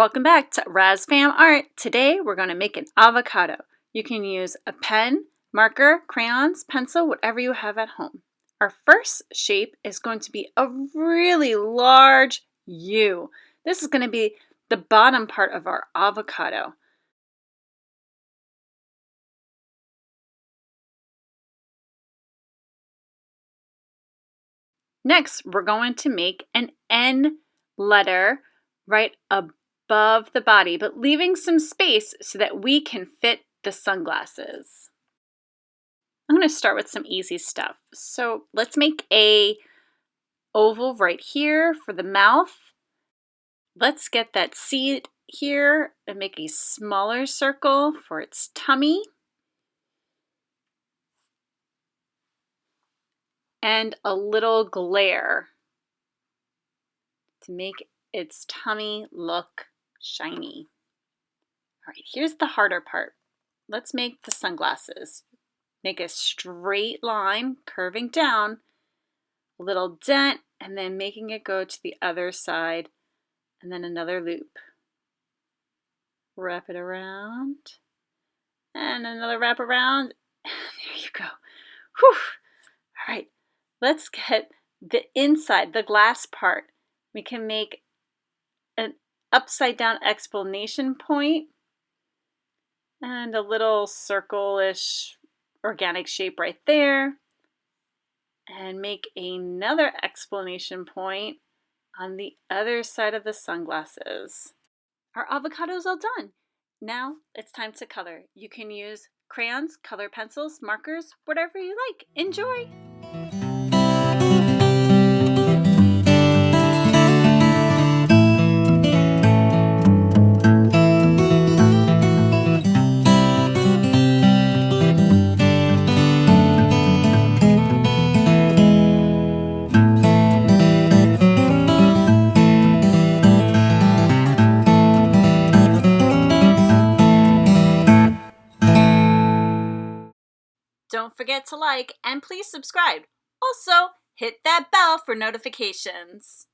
Welcome back to RazFamArt. Today we're going to make an avocado. You can use a pen, marker, crayons, pencil, whatever you have at home. Our first shape is going to be a really large U. This is going to be the bottom part of our avocado. Next, we're going to make an N letter right above the body, but leaving some space so that we can fit the sunglasses. I'm going to start with some easy stuff. So let's make a oval right here for the mouth. Let's get that seed here and make a smaller circle for its tummy. And a little glare to make its tummy look shiny. All right, here's the harder part. Let's make the sunglasses. Make a straight line curving down, a little dent, and then making it go to the other side, and then another loop. Wrap it around, and another wrap around. There you go. Whew. All right, let's get the inside, the glass part. We can make an upside down exclamation point and a little circle-ish organic shape right there. And make another exclamation point on the other side of the sunglasses. Our avocado's all done. Now it's time to color. You can use crayons, color pencils, markers, whatever you like. Enjoy! Don't forget to like and please subscribe. Also, hit that bell for notifications.